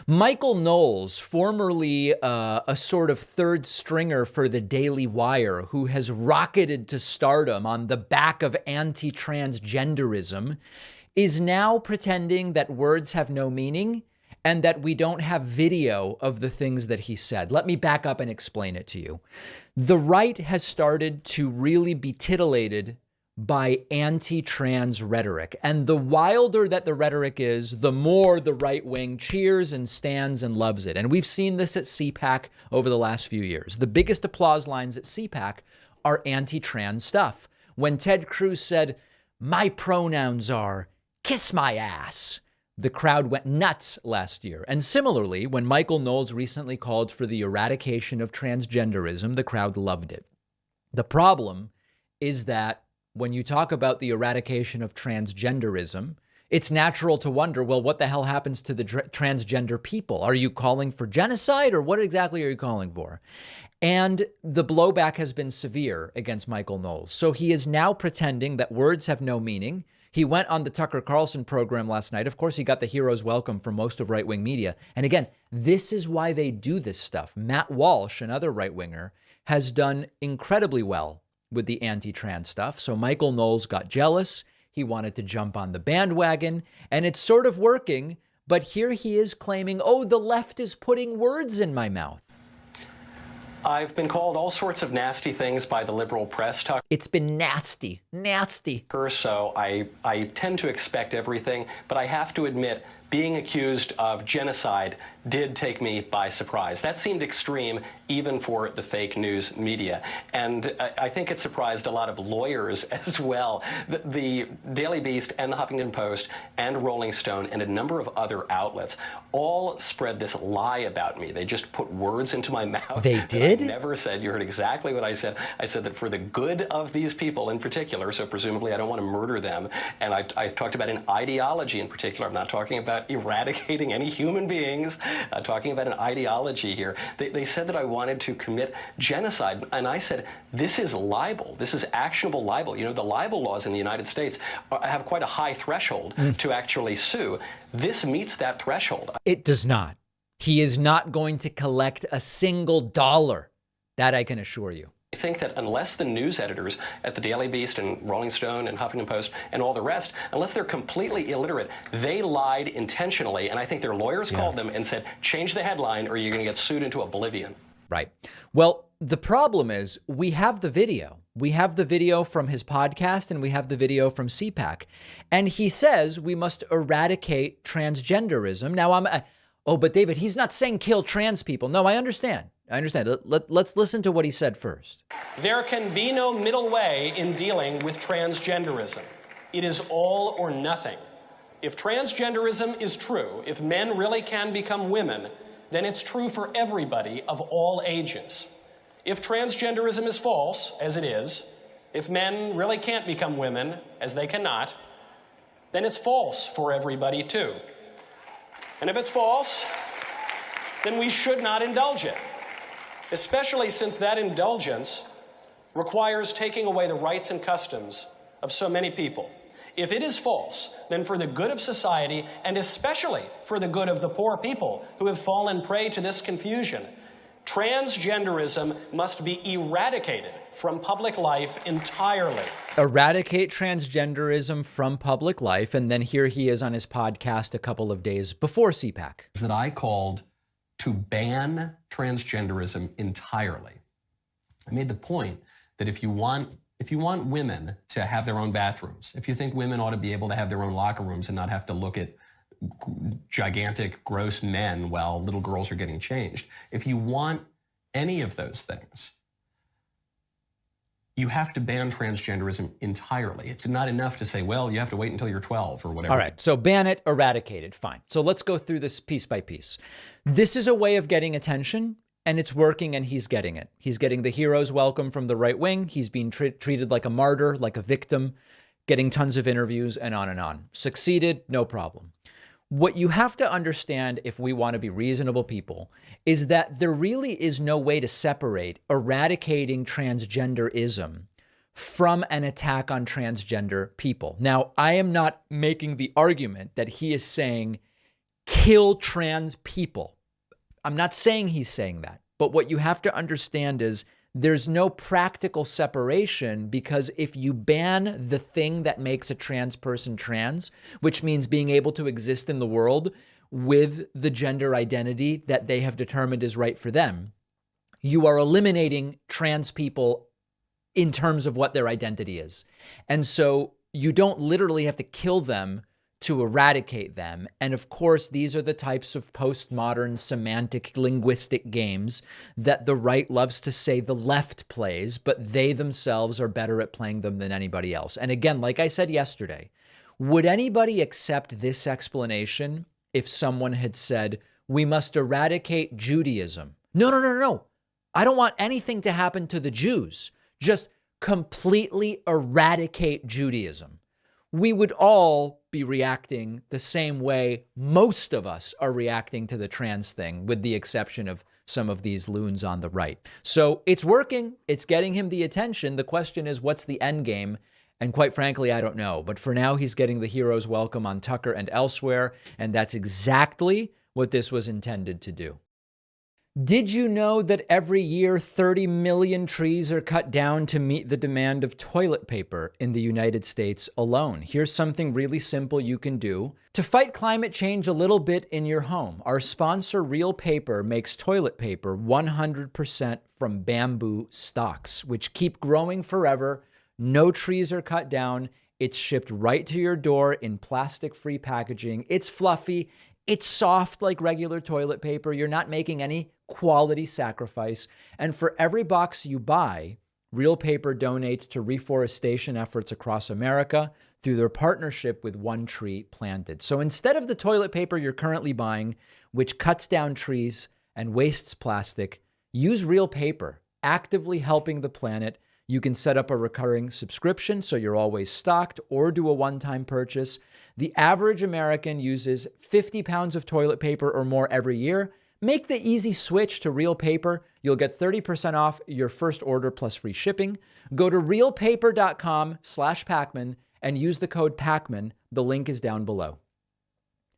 Michael Knowles, formerly a sort of third stringer for the Daily Wire, who has rocketed to stardom on the back of anti-transgenderism, is now pretending that words have no meaning and that we don't have video of the things that he said. Let me back up and explain it to you. The right has started to really be titillated by anti-trans rhetoric. And the wilder that the rhetoric is, the more the right wing cheers and stands and loves it. And we've seen this at CPAC over the last few years. The biggest applause lines at CPAC are anti-trans stuff. When Ted Cruz said, "My pronouns are kiss my ass," the crowd went nuts last year. And similarly, when Michael Knowles recently called for the eradication of transgenderism, the crowd loved it. The problem is that when you talk about the eradication of transgenderism, it's natural to wonder, well, what the hell happens to the transgender people? Are you calling for genocide, or what exactly are you calling for? And the blowback has been severe against Michael Knowles. So he is now pretending that words have no meaning. He went on the Tucker Carlson program last night. Of course, he got the hero's welcome from most of right-wing media. And again, this is why they do this stuff. Matt Walsh, another right-winger, has done incredibly well with the anti-trans stuff. So Michael Knowles got jealous. He wanted to jump on the bandwagon, and it's sort of working. But here he is claiming, oh, the left is putting words in my mouth. I've been called all sorts of nasty things by the liberal press, Tucker. It's been nasty, nasty. So I tend to expect everything, but I have to admit, being accused of genocide did take me by surprise. That seemed extreme, even for the fake news media. And I think it surprised a lot of lawyers as well. The Daily Beast and the Huffington Post and Rolling Stone and a number of other outlets all spread this lie about me. They just put words into my mouth. They did? I never said. You heard exactly what I said. I said that for the good of these people in particular, so presumably I don't want to murder them. And I talked about an ideology in particular. I'm not talking about eradicating any human beings. Talking about an ideology here. They said that I wanted to commit genocide, and I said, this is libel. This is actionable libel. You know, the libel laws in the United States have quite a high threshold to actually sue. This meets that threshold. It does not. He is not going to collect a single dollar. That I can assure you. I think that unless the news editors at the Daily Beast and Rolling Stone and Huffington Post and all the rest, unless they're completely illiterate, they lied intentionally. And I think their lawyers called them and said, change the headline or you're going to get sued into oblivion. Right. Well, the problem is we have the video. We have the video from his podcast and we have the video from CPAC. And he says we must eradicate transgenderism. Now, but David, he's not saying kill trans people. No, I understand. Let's listen to what he said first. There can be no middle way in dealing with transgenderism. It is all or nothing. If transgenderism is true, if men really can become women, then it's true for everybody of all ages. If transgenderism is false, as it is, if men really can't become women, as they cannot, then it's false for everybody too. And if it's false, then we should not indulge it, especially since that indulgence requires taking away the rights and customs of so many people. If it is false, then for the good of society, and especially for the good of the poor people who have fallen prey to this confusion, transgenderism must be eradicated from public life entirely. Eradicate transgenderism from public life. And then here he is on his podcast a couple of days before CPAC. That I called to ban transgenderism entirely. I made the point that if you want women to have their own bathrooms, if you think women ought to be able to have their own locker rooms and not have to look at gigantic, gross men while little girls are getting changed, if you want any of those things, you have to ban transgenderism entirely. It's not enough to say, well, you have to wait until you're 12 or whatever. All right, so ban it, eradicate it, fine. So let's go through this piece by piece. This is a way of getting attention, and it's working, and he's getting it. He's getting the hero's welcome from the right wing. He's being treated like a martyr, like a victim, getting tons of interviews, and on and on. Succeeded, no problem. What you have to understand if we want to be reasonable people is that there really is no way to separate eradicating transgenderism from an attack on transgender people. Now, I am not making the argument that he is saying kill trans people. I'm not saying he's saying that, but what you have to understand is there's no practical separation, because if you ban the thing that makes a trans person trans, which means being able to exist in the world with the gender identity that they have determined is right for them, you are eliminating trans people in terms of what their identity is. And so you don't literally have to kill them to eradicate them. And of course, these are the types of postmodern semantic linguistic games that the right loves to say the left plays, but they themselves are better at playing them than anybody else. And again, like I said yesterday, would anybody accept this explanation if someone had said, we must eradicate Judaism? No, no, no, no, no. I don't want anything to happen to the Jews. Just completely eradicate Judaism. We would all be reacting the same way most of us are reacting to the trans thing, with the exception of some of these loons on the right. So it's working. It's getting him the attention. The question is, what's the end game? And quite frankly, I don't know. But for now, he's getting the hero's welcome on Tucker and elsewhere. And that's exactly what this was intended to do. Did you know that every year 30 million trees are cut down to meet the demand of toilet paper in the United States alone? Here's something really simple you can do to fight climate change a little bit in your home. Our sponsor, Real Paper, makes toilet paper 100% from bamboo stalks, which keep growing forever. No trees are cut down. It's shipped right to your door in plastic-free packaging. It's fluffy. It's soft like regular toilet paper. You're not making any quality sacrifice. And for every box you buy, Real Paper donates to reforestation efforts across America through their partnership with One Tree Planted. So instead of the toilet paper you're currently buying, which cuts down trees and wastes plastic, use Real Paper, actively helping the planet. You can set up a recurring subscription so you're always stocked, or do a one-time purchase. The average American uses 50 pounds of toilet paper or more every year. Make the easy switch to Real Paper. You'll get 30% off your first order plus free shipping. Go to realpaper.com/Pacman and use the code Pacman. The link is down below.